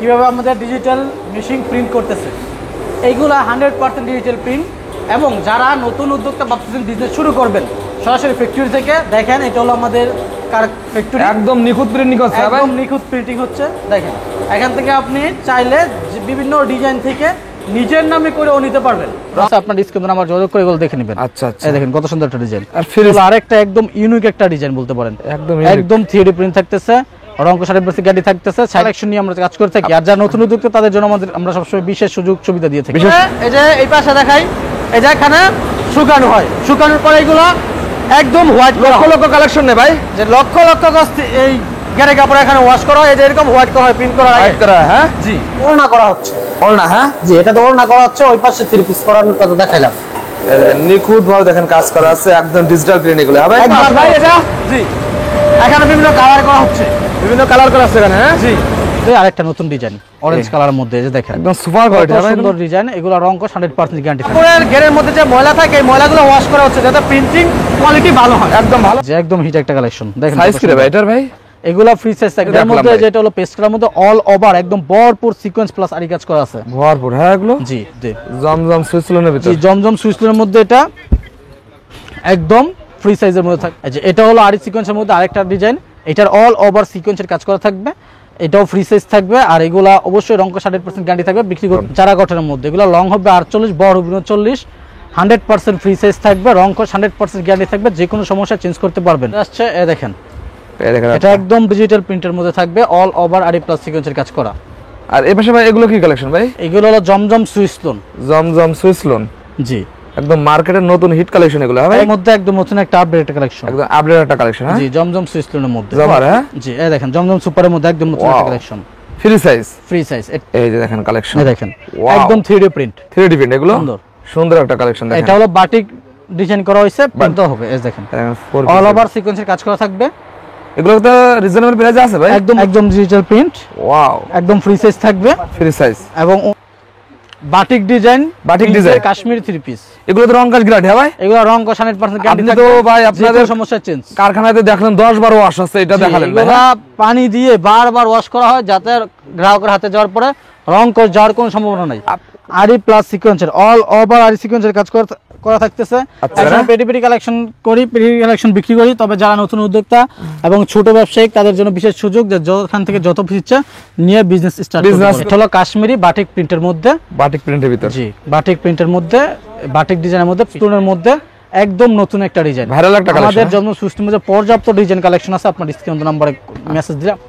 কিভাবে আমাদের digital machine print করতেছে। এইগুলা 100% ডিজিটাল প্রিন্ট, এবং যারা নতুন উদ্যোক্তা ভাবতেছেন বিজনেস শুরু করবেন সরাসরি ফ্যাক্টরি থেকে দেখেন, এটা হলো আমাদের ফ্যাক্টরি, একদম নিখুঁত প্রিন্টিং হচ্ছে, একদম নিখুঁত প্রিন্টিং হচ্ছে। দেখেন এখান থেকে আপনি চাইলে বিভিন্ন ডিজাইন থেকে নিজের নামে করেও নিতে পারবেন। আপনার স্ক্রিনে নাম্বার যোগাযোগ করে এগুলো দেখে নেবেন। আচ্ছা আচ্ছা, এই দেখেন কত সুন্দর একটা ডিজাইন। আর আরেকটা একদম ইউনিক একটা ডিজাইন বলতে পারেন, একদম 3D প্রিন্ট থাকতেছে, রং 60% গ্যারান্টি থাকতেছে। কালেকশন নিয়ে আমরা কাজ করে থাকি, আর যারা নতুন উদ্যোক্তা তাদের জন্য আমরা সবসময় বিশেষ সুযোগ সুবিধা দিয়ে থাকি। এই যে এই পাশে দেখাই, এই যে এখানে শুকানো হয়, শুকানোর পরে এগুলো একদম হোয়াইট লক্ষ লক্ষ কালেকশন নেই ভাই, যে লক্ষ লক্ষ গজ এই গ্যারে কাপড় এখানে ওয়াশ করা হয়, এই যে এরকম হোয়াইট করা হয়, প্রিন্ট করা হয়, হ্যাঁ জি ওড়না করা হচ্ছে, ওড়না, হ্যাঁ জি এটা তো ওড়না করা হচ্ছে। ওই পাশে 3 পিস করানোর কথা দেখাইলাম, নিখুঁত ভাবে দেখেন কাজ করা আছে, একদম ডিজিটাল প্রিন্ট এগুলো। ভাই এটা জি এখানে বিভিন্ন কালার করা হচ্ছে, বিভিন্ন কালার করা আছে এখানে, হ্যাঁ জি। আরেকটা নতুন ডিজাইন অরেঞ্জ কালারের মধ্যে, এই যে দেখেন একদম সুপার কোয়ালিটি, সুন্দর ডিজাইন। এগুলো রং 100% গ্যারান্টি থাকে। কাপড়ের ঘেরের মধ্যে যে ময়লা থাকে এই ময়লাগুলো ওয়াশ করা হচ্ছে যাতে প্রিন্টিং কোয়ালিটি ভালো হয়, একদম ভালো, যে একদম হিট একটা কালেকশন। দেখেন সাইজ কি রে ভাই এটার ভাই? এগুলা ফ্রি সাইজ থাকে, এর মধ্যে যেটা হলো পেস্ট কালার মধ্যে অল ওভার একদম ভরপুর সিকোয়েন্স প্লাস আরি কাজ করা আছে, ভরপুর, হ্যাঁ এগুলো জি জি জমজম সুইসলোনের ভিতর, জি জমজম সুইসলোনের মধ্যে এটা একদম ফ্রি সাইজের মধ্যে থাকে। এই যে এটা হলো আরি সিকোয়েন্সের মধ্যে আরেকটা ডিজাইন, এটার অল ওভার সিকোয়েন্সের কাজ করা থাকবে, এটাও ফ্রি সাইজ থাকবে। আর এগুলা অবশ্যই রং 60% গ্যারান্টি থাকবে। বিক্রি করতে চারা গঠনের মধ্যে এগুলো লং হবে 48, বড় হবে 39, 100% ফ্রি সাইজ থাকবে, রং 100% গ্যারান্টি থাকবে, যে কোনো সমস্যা চেঞ্জ করতে পারবেন। আসছে এই দেখেন, এটা একদম ডিজিটাল প্রিন্টের মধ্যে থাকবে, অল ওভার আরি প্লাস সিকোয়েন্সের কাজ করা। আর এই পাশে ভাই এগুলো কি কালেকশন ভাই? এগুলো হলো জমজম সুইসলোন, জমজম সুইসলোন, জি একদম মার্কেটের নতুন হিট কালেকশন এগুলো, হ্যাঁ এর মধ্যে একদম নতুন একটা আপডেট কালেকশন, একদম আপডেট একটা কালেকশন, হ্যাঁ জি জমজম সুইসলোনের মধ্যে, হ্যাঁ জি এই দেখেন জমজম সুপারের মধ্যে একদম নতুন একটা collection, free size, free size. এই যে দেখেন কালেকশন, এই দেখেন একদম 3D প্রিন্ট, 3D প্রিন্ট এগুলো সুন্দর সুন্দর একটা কালেকশন। দেখেন এটা হলো বাটিক ডিজাইন করা হয়েছে, প্রিন্ট হবে, এই দেখেন অল ওভার সিকোয়েন্সের কাজ করা থাকবে। এগুলো তো রিজনেবল প্রাইসে আছে ভাই, একদম একদম ডিজিটাল প্রিন্ট, ওয়াও একদম ফ্রি সাইজ থাকবে, ফ্রি সাইজ, এবং batik design, batik design Kashmiri 3 piece. এগুলো তো রং কাজ গ্যারান্টি, হ্যাঁ ভাই এগুলো রং 100% গ্যারান্টি আপনি থাকবে। তো ভাই আপনাদের সমস্যা চেঞ্জ কারখানাতে দেখলেন 10-12 ওয়াশ আছে, এটা দেখালেন ভাই, এগুলা পানি দিয়ে বারবার ওয়াশ করা হয় যাতে গ্রাহকের হাতে যাওয়ার পরে রং করে যাওয়ার কোনো সম্ভাবনা নাই। আরি প্লাস সিকোয়েন্সের অল ওভার আরি সিকোয়েন্সের কাজ করা থাকতেছে। এখন পেটি কালেকশন করি, পেটি কালেকশন বিক্রি করি, তবে যারা নতুন উদ্যোক্তা এবং ছোট ব্যবসায়িক তাদের জন্য বিশেষ সুযোগ, যে যখন থেকে যত পিস ইচ্ছা নিয়ে বিজনেস স্টার্ট করতে পারবে। এটা হলো কাশ্মীরি বাটিক প্রিন্টের মধ্যে, বাটিক প্রিন্টের ভিতর, জি বাটিক প্রিন্টের মধ্যে, বাটিক ডিজাইনের মধ্যে, স্টোনের মধ্যে একদম নতুন একটা ডিজাইন, ভাইরাল একটা কালেকশন। আমাদের জন্য সিস্টেমে যে পর্যাপ্ত ডিজাইন কালেকশন আছে, আপনার স্ক্রিন নম্বরে মেসেজ দিলাম।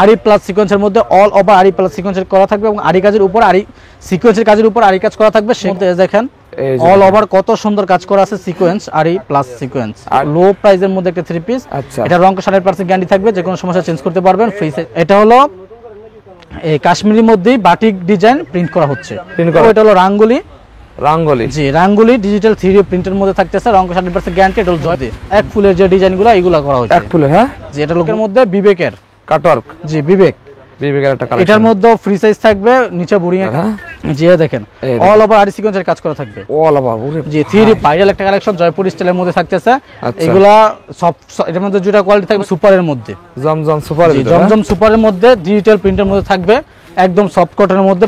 আরি প্লাস সিকোয়েন্সের মধ্যে অল ওভার আরি প্লাস সিকোয়েন্সের করা থাকবে, এবং আরি কাজের উপর আরি সিকোয়েন্সের কাজের উপর আরি কাজ করা থাকবে। সেটা দেখেন অল ওভার কত সুন্দর কাজ করা আছে, সিকোয়েন্স আরি প্লাস সিকোয়েন্স, আর লো প্রাইসের মধ্যে একটা 3 পিস। এটা রং 100% গ্যারান্টি থাকবে, যে কোনো সমস্যা চেঞ্জ করতে পারবেন, ফ্রি সাইজ। এটা হলো এই কাশ্মীরির মধ্যেই বাটিক ডিজাইন প্রিন্ট করা হচ্ছে, এটা হলো রাঙ্গুলি, রাঙ্গুলি, জি রাঙ্গুলি ডিজিটাল 3D প্রিন্টের মধ্যে থাকতেছে, রং 100% গ্যারান্টি। এটা হলো জয়দে এক ফুলের যে ডিজাইনগুলো এগুলো করা হচ্ছে, এক ফুলের, হ্যাঁ জি এটা লোকের মধ্যে বিবেকের কাটওয়ার্ক, জি বিবেকের একটা কালেকশন। এটার মধ্যে ফ্রি সাইজ থাকবে, নিচে বোরিং, হ্যাঁ জি দেখেন অল ওভার আরি সিকোয়েন্সের কাজ করা থাকবে, অল ওভার, জি 3D ভাইরাল একটা কালেকশন জয়পুর স্টাইলের মধ্যে থাকতেছে। এগুলা সব এটার মধ্যে যেটা কোয়ালিটি থাকবে সুপারের মধ্যে, জমজম সুপার, জমজম সুপারের মধ্যে ডিজিটাল প্রিন্টের মধ্যে থাকবে, একদম সফট কটনের মধ্যে,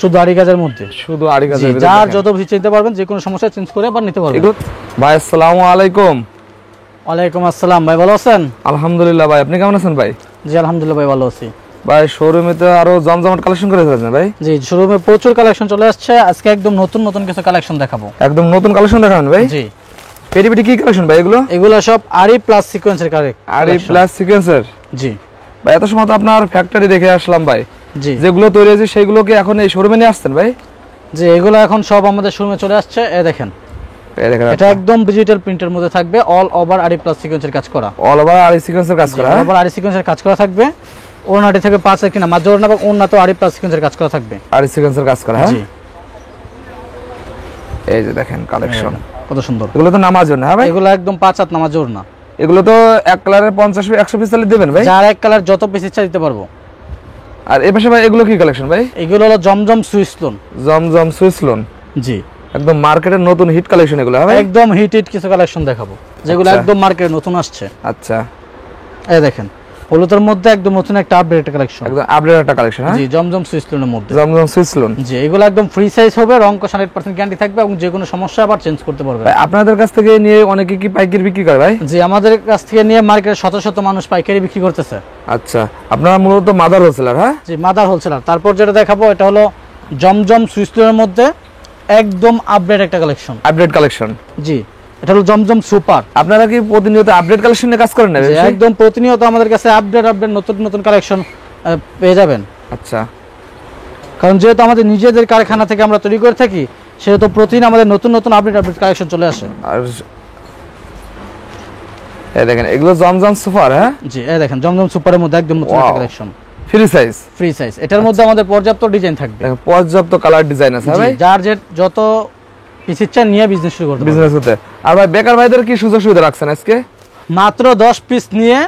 শুধু আরি কাজের মধ্যে, শুধু আরি কাজের, যার যত বেশি চাইতে পারবেন, যে কোনো সমস্যা চেঞ্জ করে আবার নিতে পারবেন। ভাই আসসালামু আলাইকুম। ওয়ালাইকুম আসসালাম, ভাই ভালো আছেন? আলহামদুলিল্লাহ ভাই, আপনি কেমন আছেন ভাই? জি আলহামদুলিল্লাহ ভাই ভালো আছি। ভাই শোরুমে তো আরো জমজমাট কালেকশন করে ফেলেছেন ভাই? জি শোরুমে প্রচুর কালেকশন চলে আসছে, আজকে একদম নতুন নতুন কিছু কালেকশন দেখাবো। একদম নতুন কালেকশন দেখাবেন ভাই? জি। পেটি কি কালেকশন ভাই এগুলো? এগুলো সব আরি প্লাস সিকোয়েন্সের কালেকশন। আরি প্লাস সিকোয়েন্সের, জি ভাই এত সময় তো আপনার ফ্যাক্টরি দেখে আসলাম ভাই, জি যেগুলো তৈরি হয়েছে সেগুলো কি এখন এই শোরুমে নিয়ে আসছেন ভাই? জি এগুলো এখন সব আমাদের শোরুমে চলে আসছে, এই দেখেন এটা একদম ডিজিটাল প্রিন্টের মধ্যে থাকবে, অল ওভার আরি প্লাস সিকোয়েন্সের কাজ করা, অল ওভার আরি সিকোয়েন্সের কাজ করা, অল ওভার আরি সিকোয়েন্সের কাজ করা থাকবে। ওড়নাটি থেকে 5 কিনা মাঝে ওড়না, এবং ওড়না তো আরি প্লাস সিকোয়েন্সের কাজ করা থাকবে, আরি সিকোয়েন্সের কাজ করা, হ্যাঁ জি এই যে দেখেন কালেকশন কত সুন্দর। এগুলো তো নামাজ না, হ্যাঁ ভাই এগুলো একদম 5 হাত নামাজ ওড়না। এগুলো তো এক কালারের 50-100 পিস তাহলে দিবেন ভাই? যার এক কালার যত পিস ইচ্ছা দিতে পারবো। আর এই পাশে ভাই এগুলো কি কালেকশন ভাই? এগুলো হলো জমজম সুইসলোন, জমজম সুইসলোন, জি একদম মার্কেটের নতুন হিট কালেকশন এগুলো, হ্যাঁ ভাই একদম হিট কিছু কালেকশন দেখাবো, যেগুলো একদম মার্কেটে নতুন আসছে। আচ্ছা এই দেখেন হলুদের মধ্যে একদম নতুন একটা আপডেট কালেকশন, একদম আপডেট একটা কালেকশন। হ্যাঁ জি, জমজম সুইসলোনের মধ্যে, জমজম সুইসলোন। জি, এগুলো একদম ফ্রি সাইজ হবে, রং কষ 100% গ্যারান্টি থাকবে এবং যে কোনো সমস্যা আবার চেঞ্জ করতে পারবে। ভাই আপনাদের কাছ থেকে নিয়ে অনেকে কি পাইকারি বিক্রি করে ভাই? জি, আমাদের কাছ থেকে নিয়ে মার্কেটে শত শত মানুষ পাইকারি বিক্রি করতেছে। আচ্ছা, আপনারা মূলত মাদার হোলসেলার? হ্যাঁ জি, মাদার হোলসেলার। তারপর যেটা দেখাবো এটা হলো জমজম সুইসলোনের মধ্যে একদম আপডেট একটা কালেকশন, আপডেট কালেকশন। জি, এটা হলো জমজম সুপার। আপনারা কি প্রতিনিয়ত আপডেট কালেকশন নিয়ে কাজ করেন না? জি, একদম প্রতিনিয়ত আমাদের কাছে আপডেট নতুন নতুন কালেকশন পেয়ে যাবেন। আচ্ছা, কারণ যেহেতু আমাদের নিজেদের কারখানা থেকে আমরা তৈরি করে থাকি, সেহেতু প্রতিদিন আমাদের নতুন নতুন আপডেট কালেকশন চলে আসে। আর এই দেখেন এগুলো জমজম সুপার। হ্যাঁ জি, এই দেখেন জমজম সুপারের মধ্যে একদম নতুন একটা collection, free size. Free size. এটার মধ্যে আমাদের পর্যাপ্ত ডিজাইন থাকবে, দেখেন পর্যাপ্ত কালার ডিজাইন আছে। জি, ভাই যার যে যত পিস ইচ্ছা নিয়ে বিজনেস শুরু করতে পারবে। বিজনেস করতে। আর ভাই বেকার ভাইদের কি সুযোগ সুবিধা রাখছেন আজকে? মাত্র 10 পিস নিয়ে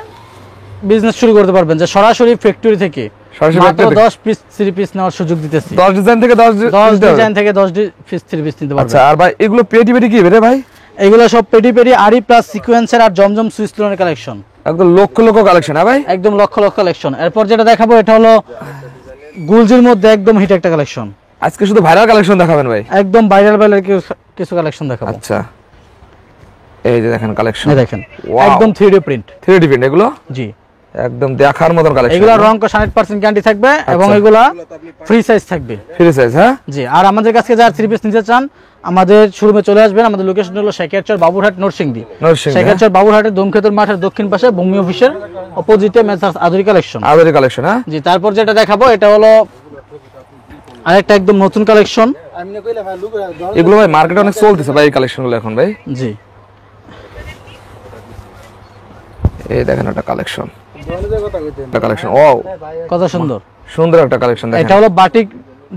বিজনেস শুরু করতে পারবেন, যে সরাসরি ফ্যাক্টরি থেকে সরাসরি মাত্র factory থেকে? 10 পিস 3 পিস নেওয়ার সুযোগ দিতেছি। 10 ডিজাইন থেকে 10 ডিজাইন থেকে 10 পিস 3 পিস নিতে পারবেন। আচ্ছা, আর ভাই এগুলো পেটি পেটি কি রে ভাই? এগুলো সব পেটি পেটি আরি প্লাস সিকোয়েন্সের আর জমজম সুইসলোনের কালেকশন, একদম লক্ষ লক্ষ কালেকশন। হ্যাঁ ভাই একদম লক্ষ লক্ষ কালেকশন। এরপর যেটা দেখাবো এটা হলো গুলজির মধ্যে একদম হিট একটা কালেকশন। আজকে শুধু ভাইরাল কালেকশন দেখাবেন ভাই? একদম ভাইরাল কিছু কালেকশন দেখাবো। আচ্ছা, এই যে দেখেন কালেকশন, এই দেখেন Wow! একদম 3D প্রিন্ট। 3D প্রিন্ট এগুলো? জি, একদম দেখার মতন কালেকশন। এগুলা রং কষ 100% গ্যারান্টি থাকবে এবং এগুলা ফ্রি সাইজ থাকবে। Free size. হ্যাঁ জি, আর আমাদের কাছে যারা 3 পিস নিতে চান আমাদের শোরুমে চলে আসবেন। আমাদের লোকেশন হলো শেখারচর বাবুরহাট নরসিংদী। শেখারচর বাবুরহাটের দমখেতুর মাঠের দক্ষিণ পাশে ভূমি অফিসের অপোজিটে messrs Aduri collection. Adori collection. হ্যাঁ জি, তারপর যেটা দেখাবো এটা হলো আরেকটা একদম নতুন কালেকশন। এগুলো ভাই মার্কেটে অনেক চলতেছে ভাই এই কালেকশনগুলো এখন ভাই। জি, এই দেখেন একটা কালেকশন, একটা কালেকশন। ও কত সুন্দর সুন্দর একটা কালেকশন। দেখেন এটা হলো বাটিক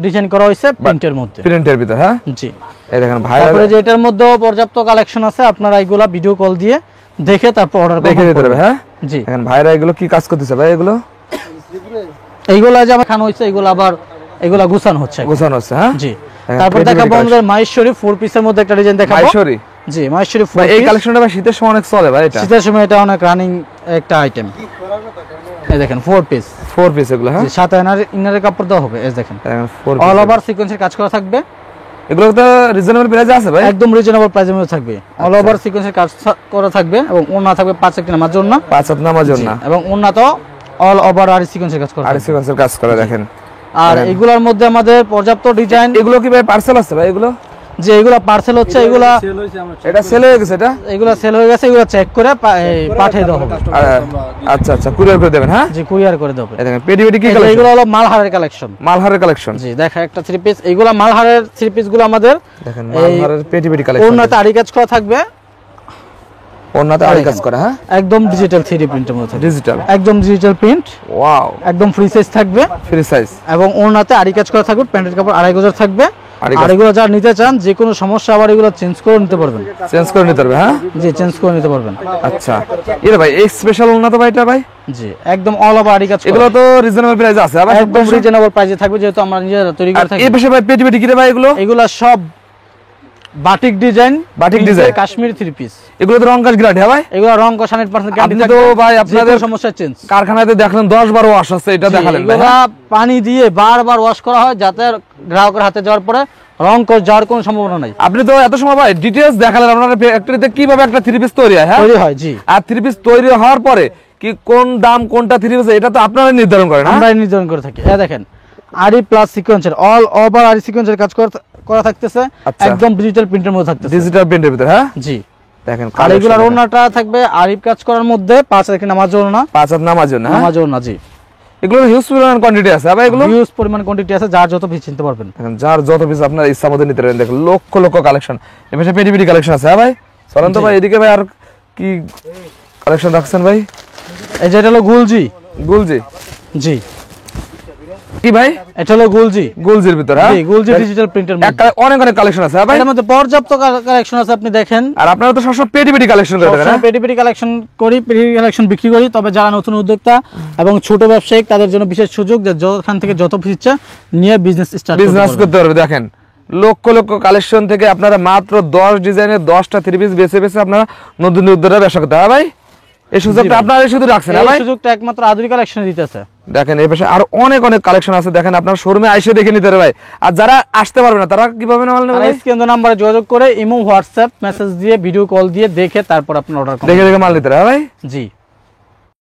ডিজাইন করা হয়েছে প্রিন্টের মধ্যে, প্রিন্টের ভিতর। হ্যাঁ জি, এই দেখেন ভাই, তারপরে যে এটার মধ্যে পর্যাপ্ত কালেকশন আছে, আপনারা এইগুলা ভিডিও কল দিয়ে দেখে তারপর অর্ডার দেখে দিতে পারবে। হ্যাঁ জি, দেখেন ভাইরা এগুলো কি কাজ করতেছে ভাই? এগুলো এইগুলা যে আমার খান হইছে, এগুলা আবার এগুলা গুছানো হচ্ছে। গোছানো হচ্ছে। হ্যাঁ জি, হ্যাঁ, তারপর পেটি দেখাবো পেটি আমাদের মাহেশ্বরী 4 পিসের মধ্যে একটা ডিজাইন দেখাবো। মাইশরি। জি, মাহেশ্বরী 4 ভাই এই পিস। কালেকশনটা ভাই শীতের সময় অনেক চলে ভাই এটা। শীতের সময় এটা অনেক রানিং একটা আইটেম। এই দেখেন 4 পিস, 4 পিস এগুলো। হ্যাঁ সাথে ইনারের কাপড় দেওয়া হবে। এই দেখেন 4 অল পিস। ওভার সিকোয়েন্সের কাজ করা থাকবে, এগুলো তো রিজনেবল প্রাইসে আছে ভাই? একদম রিজনেবল প্রাইসের মধ্যে থাকবে। অল ওভার সিকোয়েন্সের কাজ করা থাকবে এবং ওন্না থাকবে 5 একটা নামার জন্য, 5 হাত নামার জন্য। এবং ওন্না তো অল ওভার আর সিকোয়েন্সের কাজ করা আর থাকবে। সিকোয়েন্সের কাজ করে দেখেন। আর এগুলোর মধ্যে আমাদের পর্যাপ্ত ডিজাইন। এগুলো কি ভাই পার্সেল আছে ভাই? এগুলো যে এগুলা পার্সেল হচ্ছে, এগুলা এটা সেল হয়ে গেছে? এটা এগুলা সেল হয়ে গেছে, এগুলা চেক করে পাঠিয়ে দেওয়া হবে। আচ্ছা আচ্ছা, কুরিয়ার করে দেবেন। হ্যাঁ জি, কুরিয়ার করে দেবে। এই দেখেন পেটি পেটি কি কালেকশন? এগুলো হলো মালহারের কালেকশন। মালহারের কালেকশন। জি, দেখা একটা 3 পিস। এইগুলা মালহারের 3 পিস গুলো আমাদের দেখেন মালহারের পেটি পেটি কালেকশন। ওন্নাতে আরি কাজ করা থাকবে, ওন্নাতে আরি কাজ করা। হ্যাঁ একদম ডিজিটাল 3D প্রিন্টের মধ্যে থাকবে। ডিজিটাল, একদম ডিজিটাল প্রিন্ট, ওয়াও, একদম ফ্রি সাইজ থাকবে ফ্রি সাইজ। এবং ওন্নাতে আরি কাজ করা থাকবে। প্যান্টের কাপড় 2.5 গজ থাকবে। আরি কাজ। আর এগুলো যারা নিতে চান যে কোনো সমস্যা আবার এগুলো চেঞ্জ করে নিতে পারবেন। চেঞ্জ করে নিতে পারবে। হ্যাঁ জি, চেঞ্জ করে নিতে পারবেন। আচ্ছা, এর ভাই এই স্পেশাল ওন্না তো ভাই এটা ভাই? জি, একদম অল ওভার আরি কাজ করা। এগুলো তো রিজনেবল প্রাইসে আছে ভাই? একদম রিজনেবল প্রাইসে থাকবে, যেহেতু আমরা নিজেরা তৈরি করে থাকি। এই পাশে ভাই পেটি পেটি কি রে ভাই এগুলো? এগুলা সব batik design, batik design, Kashmiri 3 piece. এগুলো তো রং কাজ গ্যারান্টি। হ্যাঁ ভাই এগুলো রং কষ 100% গ্যারান্টি আপনি থাকবে। তো ভাই আপনাদের সমস্যা চেঞ্জ। কারখানাতে দেখলেন 10-12 ওয়াশ আছে, এটা দেখালেন ভাই। এগুলা পানি দিয়ে বারবার ওয়াশ করা হয় যাতে গ্রাহকের হাতে যাওয়ার পরে রং কষ যাওয়ার কোনো সম্ভাবনা নাই। আপনি তো এত সময় ভাই ডিটেইলস দেখালেন আপনার ফ্যাক্টরিতে কিভাবে একটা 3 পিস তৈরি হয়। হ্যাঁ তৈরি হয়। জি, আর 3 পিস তৈরি হওয়ার পরে কি কোন দাম কোনটা 3 পিস এটা তো আপনারা নির্ধারণ করেন। আমরা নির্ধারণ করে থাকি। এই দেখেন আরি প্লাস সিকোয়েন্সের অল ওভার আরি সিকোয়েন্সের কাজ করা থাকতেছে, আচ্ছা। একদম ডিজিটাল প্রিন্টের মধ্যে থাকতেছে। ডিজিটাল প্রিন্টের ভিতর। হ্যাঁ জি, দেখেন আর এগুলার ওন্নাটা থাকবে আরি কাজ করার মধ্যে 5 একটা নামার জন্য না, 5 হাত নামার জন্য। হ্যাঁ নামার জন্য না। জি, এগুলো হিউজ পরিমাণ কোয়ান্টিটি আছে ভাই। এগুলো হিউজ পরিমাণ কোয়ান্টিটি আছে, যার যত পিস চিনতে পারবেন। দেখেন যার যত পিস আপনার ইচ্ছা মতো নিতে পারেন। দেখেন লক্ষ লক্ষ কালেকশন, এপাশে পেটি পেটি কালেকশন আছে। হ্যাঁ ভাই চলেন তো ভাই এদিকে ভাই আর কি কালেকশন রাখছেন ভাই? এই যে এটা হলো গুলজি। গুলজি? জি, কি ভাই? এটা হলো গুলজি। গুলজির ভিতর। হ্যাঁ জি, গুলজি ডিজিটাল প্রিন্টের মধ্যে অনেক অনেক কালেকশন আছে। হ্যাঁ ভাই এর মধ্যে পর্যাপ্ত কালেকশন আছে, আপনি দেখেন। আর আপনারা তো সবসময় পেটি পেটি কালেকশন করে থাকেন। পেটি পেটি কালেকশন করি, পেটি কালেকশন বিক্রি করি। তবে যারা নতুন উদ্যোক্তা এবং ছোট ব্যবসায়ী তাদের জন্য বিশেষ সুযোগ, যে যখন থেকে যত পিস ইচ্ছা নিয়ে বিজনেস স্টার্ট করতে পারবে। দেখেন লক্ষ লক্ষ কালেকশন থেকে আপনারা মাত্র 10 ডিজাইনের 10টা 3 পিস বেছে বেছে আপনারা নতুন উদ্যোক্তা ব্যবসা করতে। হ্যাঁ ভাই এই সুযোগটা আপনারা শুধু রাখছেন না ভাই? এই সুযোগটা একমাত্র আধুনিক কালেকশনে দিতেছে। দেখেন এই পাশে আর অনেক অনেক কালেকশন আছে, দেখেন আপনার শোরুমে আইসে দেখে নিতে পারে ভাই। আর যারা আসতে পারবে না তারা কিভাবে মাল নেবে ভাই? স্ক্রিন নাম্বারে যোগাযোগ করে ইমো হোয়াটসঅ্যাপ মেসেজ দিয়ে ভিডিও কল দিয়ে দেখে তারপর আপনি অর্ডার করুন, দেখে দেখে মাল নিতে পারে ভাই। জি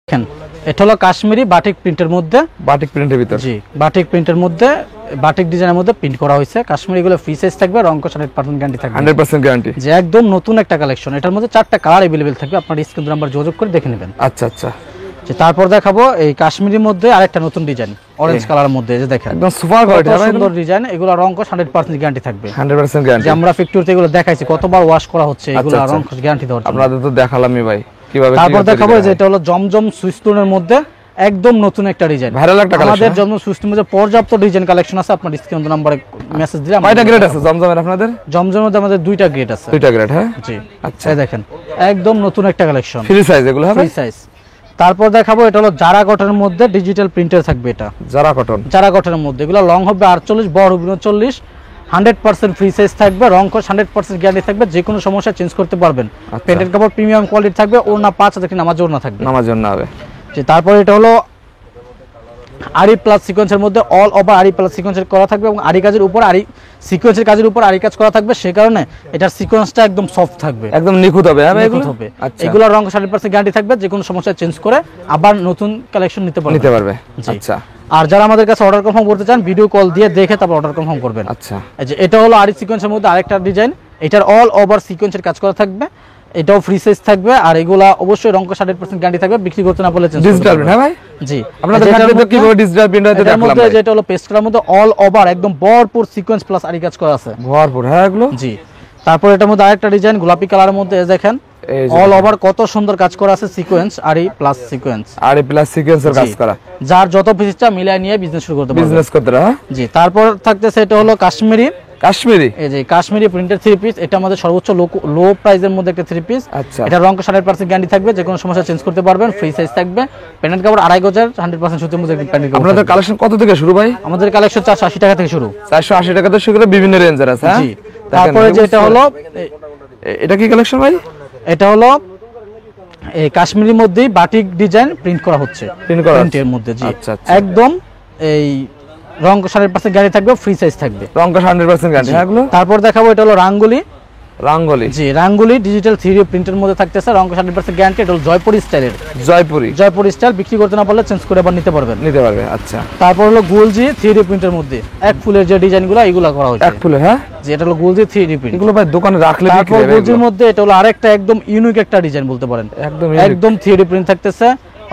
দেখেন এটা হলো কাশ্মীরি বাটিক প্রিন্টের মধ্যে, বাটিক প্রিন্টের ভিতর, জি বাটিক প্রিন্টের মধ্যে বাটিক ডিজাইনের মধ্যে প্রিন্ট করা হয়েছে। কাশ্মীরি গুলো ফ্রি সাইজ থাকবে, রং কস 100% গ্যারান্টি থাকবে, 100% গ্যারান্টি। যে একদম নতুন একটা কালেকশন। এটার মধ্যে 4টা কালার अवेलेबल থাকবে, আপনার স্ক্রিন নাম্বার যোগাযোগ করে দেখে নেবেন। আচ্ছা আচ্ছা। যে তারপর দেখাবো এই কাশ্মীরির মধ্যে আরেকটা নতুন ডিজাইন অরেঞ্জ কালারের মধ্যে, যে দেখেন একদম সুপার কোয়ালিটি কত সুন্দর ডিজাইন। এগুলো রং কস 100% গ্যারান্টি থাকবে, 100% গ্যারান্টি। যে আমরা ফ্যাক্টরিতে এগুলো দেখাইছি কতবার ওয়াশ করা হচ্ছে, এগুলো রং কস গ্যারান্টি দেওয়ার জন্য। আপনাদের তো দেখালামই ভাই কিভাবে। তারপর দেখাবো যে এটা হলো জমজম সুইস্টোনের মধ্যে একদম নতুন একটা ডিজাইন, ভাইরাল একটা কালেকশন। আমাদের জমজম সুইস্টোনের মধ্যে পর্যাপ্ত ডিজাইন কালেকশন আছে, আপনার স্ক্রিন নাম্বারে মেসেজ দিলে কয়টা গ্রেড আছে জমজমের আপনাদের? জমজমের মধ্যে আমাদের 2টা গ্রেড আছে। 2টা গ্রেড, হ্যাঁ জি আচ্ছা। এই দেখেন একদম নতুন একটা কালেকশন, ফ্রি সাইজ এগুলো হবে, ফ্রি সাইজ। তারপর দেখাবো এটা হলো জারা কটনের মধ্যে ডিজিটাল প্রিন্টার থাকবে, এটা জারা কটন, জারা কটনের মধ্যে। এগুলো লং হবে 48, বড় হবে 39, 100% ফ্রি সাইজ থাকবে, রং কস 100% গ্যারান্টি থাকবে, যে কোনো সমস্যা চেঞ্জ করতে পারবেন। প্যান্টের কাপড় প্রিমিয়াম কোয়ালিটি থাকবে, ওড়না 5 দেখেন নামাজ ওড়না থাকবে, নামার জন্য হবে। যে তারপর এটা হলো আরি প্লাস সিকোয়েন্সের মধ্যে অল ওভার আরি প্লাস সিকোয়েন্সের করা থাকবে এবং আরি কাজের উপর আরি সিকোয়েন্সের কাজের উপর আরি কাজ করা থাকবে, সেই কারণে এটার সিকোয়েন্সটা একদম সফট থাকবে, একদম নিখুঁত হবে। হ্যাঁ নিখুঁত হবে। এগুলোর রং 100% গ্যারান্টি থাকবে, যে কোনো সমস্যা চেঞ্জ করে আবার নতুন কালেকশন নিতে পারবে। আচ্ছা। আর যারা আমাদের কাছে অর্ডার কনফার্ম করতে চান ভিডিও কল দিয়ে দেখে তারপর অর্ডার কনফার্ম করবেন। আচ্ছা। এই যে এটা হলো আরি সিকোয়েন্সের মধ্যে আরেকটা ডিজাইন, এটার অল ওভার সিকোয়েন্সের কাজ করা থাকবে, এটাও ফ্রি সাইজ থাকবে, আর এগুলা অবশ্যই রং 100% গ্যারান্টি থাকবে, বিক্রি করতে না পারলে চেঞ্জ ডিজিটাল প্রিন্ট। হ্যাঁ ভাই, জি আপনাদের কাছে তো কিভাবে ডিজিটাল প্রিন্ট হতে দেখলাম মধ্যে যেটা হলো পেস্ট কালার মধ্যে অল ওভার একদম ভরপুর সিকোয়েন্স প্লাস আরি কাজ করা আছে, ভরপুর। হ্যাঁ এগুলো জি। তারপর এটার মধ্যে আরেকটা ডিজাইন গোলাপি কালারের মধ্যে, দেখেন অল ওভার কত সুন্দর কাজ করা আছে, সিকোয়েন্স আরি প্লাস সিকোয়েন্স, আরি প্লাস সিকোয়েন্সের কাজ করা, যার যত পিসটা মিলাই নিয়ে বিজনেস শুরু করতে পারবে, বিজনেস করতে। হ্যাঁ জি। তারপর থাকতেছে এটা হলো কাশ্মীরি, কাশ্মীরি, এই যে কাশ্মীরি প্রিন্টের 3 পিস, এটা আমাদের সর্বোচ্চ লো প্রাইসের মধ্যে একটা 3 পিস। আচ্ছা। এটা রং 100% গ্যারান্টি থাকবে, যে কোনো সমস্যা চেঞ্জ করতে পারবেন, ফ্রি সাইজ থাকবে, প্যান্টের কাপড় 2.5 গজের 100% সুতির মধ্যে একটা প্যান্টের কাপড়। আপনাদের কালেকশন কত থেকে শুরু ভাই? আমাদের কালেকশন 480 টাকা থেকে শুরু, 480 টাকা থেকে শুরু করে বিভিন্ন রেঞ্জের আছে। হ্যাঁ জি। তারপরে যে এটা হলো এটা কি কালেকশন ভাই? এটা হলো এই কাশ্মীরির মধ্যেই বাটিক ডিজাইন প্রিন্ট করা হচ্ছে, প্রিন্টের মধ্যে, জি। আচ্ছা আচ্ছা। একদম এই রং 100% গ্যারান্টি থাকবে, ফ্রি সাইজ থাকবে, রং 100% গ্যারান্টি। হ্যাঁ এগুলো। তারপর দেখাবো এটা হলো রাঙ্গুলি, রাঙ্গুলি, জি রাঙ্গুলি ডিজিটাল 3D প্রিন্টের মধ্যে থাকতেছে, রং 100% গ্যারান্টি। এটা হলো জয়পুরি স্টাইলের, জয়পুরি স্টাইল, বিক্রি করতে না পারলে চেঞ্জ করে আবার নিতে পারবেন, নিতে পারবে। আচ্ছা। তারপর হলো গুলজি 3D প্রিন্টের মধ্যে এক ফুলের যে ডিজাইনগুলো এগুলো করা হয়েছে, এক ফুলে। হ্যাঁ যে এটা হলো গুলজি 3D প্রিন্ট, এগুলো ভাই দোকানে রাখলে বিক্রি তারপর হবে। গুলজির মধ্যে এটা হলো আরেকটা একদম ইউনিক একটা ডিজাইন বলতে পারেন, একদম 3D প্রিন্ট থাকতেছে,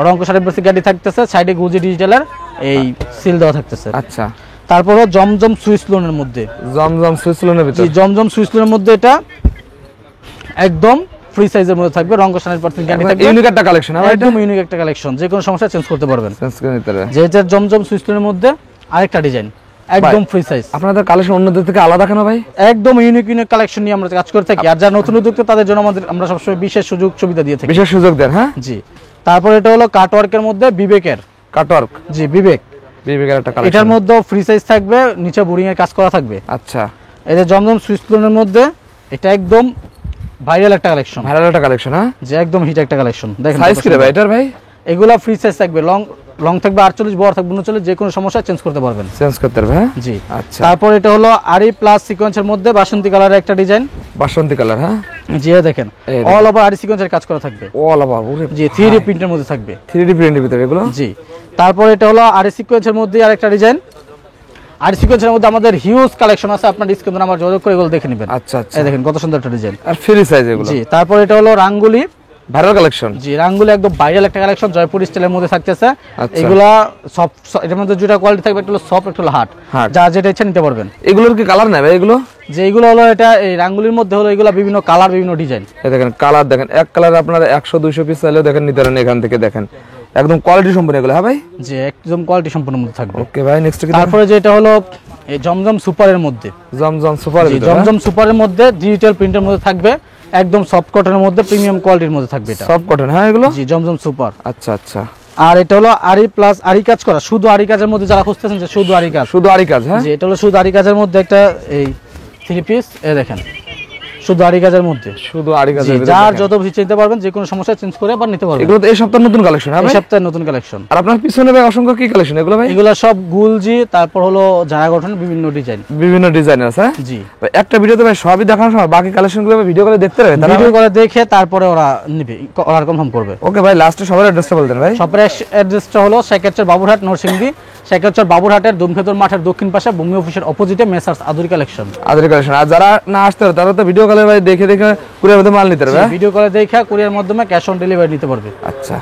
রং 100% গ্যারান্টি থাকতেছে, সাইডে গুলজি ডিজিটালের এই সিল দেওয়া থাকতেছে। আচ্ছা। তারপর জমজম সুইস লোনের মধ্যে, জমজম সুইস লোনের ভিতর, জি জমজম সুইস লোনের মধ্যে এটা একদম ফ্রি সাইজের মধ্যে থাকবে, রং 100% গ্যারান্টি থাকবে, ইউনিক একটা কালেকশন। একদম ইউনিক একটা কালেকশন, যে কোনো সমস্যা চেঞ্জ করতে পারবেন, চেঞ্জ করে নিতে পারবে। যে এটা জমজম সুইস লোনের মধ্যে আরেকটা ডিজাইন একদম ফ্রি সাইজ। আপনাদের কালেকশন অন্যদের থেকে আলাদা কেন ভাই? একদম ইউনিক কালেকশন নিয়ে আমরা কাজ করে থাকি, আর যারা নতুন উদ্যোক্তা তাদের জন্য আমরা সবসময় বিশেষ সুযোগ সুবিধা দিয়ে থাকি, বিশেষ সুযোগ দেন। হ্যাঁ জি। তারপর এটা হলো কাটওয়ার্কের মধ্যে বিবেকের, কাটওয়ার্ক, জি বিবেকের একটা কালেকশন, এটার মধ্যে ফ্রি সাইজ থাকবে, নিচে বোরিং এর কাজ করা থাকবে। আচ্ছা। এই যে জমজম সুইস লোনের মধ্যে এটা একদম ভাইরাল একটা কালেকশন, হ্যাঁ যে একদম হিট একটা কালেকশন। দেখেন সাইজ কি রে ভাই এটার ভাই? এগুলা ফ্রি সাইজ থাকবে, লং থাকবে 48, বড় থাকবে 39, যে কোনো সমস্যা চেঞ্জ করতে পারবেন, চেঞ্জ করতে পারবে। হ্যাঁ জি। আচ্ছা। তারপর এটা হলো আরি প্লাস সিকোয়েন্সের মধ্যে বাসন্তী কালারের একটা ডিজাইন, বাসন্তী কালার। হ্যাঁ জি দেখেন অল ওভার আরি সিকোয়েন্সের কাজ করা থাকবে, অল ওভার, ওরে জি 3D প্রিন্টের মধ্যে থাকবে, 3D প্রিন্টের ভিতরে এগুলো, জি। তারপর এটা হলো আরি সিকোয়েন্সের মধ্যে আরেকটা ডিজাইন, আরি সিকোয়েন্সের মধ্যে আমাদের হিউজ কালেকশন আছে, আপনার ডিসকাউন্ট নাম্বার যোগাযোগ করে এগুলো দেখে নেবেন। আচ্ছা আচ্ছা। এই দেখেন কত সুন্দর একটা ডিজাইন, আর ফ্রি সাইজ এগুলো, জি। তারপর এটা হলো রাঙ্গুলি, ভাইরাল কালেকশন, জি রাঙ্গুলি একদম ভাইরাল একটা কালেকশন, জয়পুরি স্টাইলের মধ্যে থাকতেছে। আচ্ছা। এগুলা সফট, এটার মধ্যে দুটো কোয়ালিটি থাকবে, একটা হলো সফট, একটা হলো হার্ড, যা যেটা ইচ্ছা নিতে পারবেন। এগুলোর কি কালার নেবে? এগুলো যে এগুলো হলো এটা এই রাঙ্গুলির মধ্যে হলো এগুলা বিভিন্ন কালার, বিভিন্ন ডিজাইন, এই দেখেন কালার, দেখেন এক কালার আপনারা 100-200 পিস চাইলেও দেখেন নিতে পারেন এখান থেকে। দেখেন একদম কোয়ালিটি সম্পূর্ণ এগুলো। হ্যাঁ ভাই, যে একদম কোয়ালিটি সম্পূর্ণ মধ্যে থাকবে। ওকে ভাই, নেক্সট কি? তারপরে যে এটা হলো এই জমজম সুপারের মধ্যে, জমজম সুপার, জি জমজম সুপারের মধ্যে ডিজিটাল প্রিন্টের মধ্যে থাকবে, একদম সফট কটনের মধ্যে প্রিমিয়াম কোয়ালিটির মধ্যে থাকবে, এটা সফট কটন। হ্যাঁ এগুলো, জি জমজম সুপার। আচ্ছা আচ্ছা। আর এটা হলো আরি প্লাস আরি কাজ করা, শুধু আরি কাজের মধ্যে যারা খুঁজতেছেন যে শুধু আরি কাজ, শুধু আরি কাজ। হ্যাঁ জি এটা হলো শুধু আরি কাজের মধ্যে একটা এই 3 পিস, এই দেখেন শুধু আড়ি কাজের মধ্যে। শুধু আড়ি কাজের জি, ভিতরে যার দেখেন। যত বেশি চিনতে পারবেন, যে কোনো সমস্যা চেঞ্জ করে আবার নিতে পারবেন। এগুলো তো এই সপ্তাহের নতুন কালেকশন, হ্যাঁ এই ভাই? সপ্তাহের নতুন কালেকশন। আর আপনার পিছনে ভাই অসংখ্য কি কালেকশন এগুলো ভাই? এগুলা সব গুলজি, তারপর হলো যারা গঠন বিভিন্ন ডিজাইন। বিভিন্ন ডিজাইনের আছে, হ্যাঁ? জি, ভাই, একটা ভিডিওতে ভাই সবই দেখানোর সময় বাকি কালেকশনগুলো ভিডিও করে দেখতে পারবে, ভিডিও করে দেখে তারপরে ওরা নিবে, অর্ডার কনফার্ম করবে। ওকে ভাই, লাস্টে সবার অ্যাড্রেসটা বলতেন ভাই। শপের অ্যাড্রেসটা হলো শেখারচর বাবুরহাট নরসিংদী, শেখারচর বাবুরহাটের ধূমকেতুর মাঠের দক্ষিণ পাশে ভূমি অফিসের অপোজিটে messrs Aduri collection. Adori collection. আর যারা না আসতে পারে তারা তো ভিডিও কলে ভাই দেখে দেখে কুরিয়ার মধ্যে মাল নিতে পারবে, হ্যাঁ? ভিডিও করে দেখে কুরিয়ার মাধ্যমে ক্যাশ অন ডেলিভারি নিতে পারবে। আচ্ছা।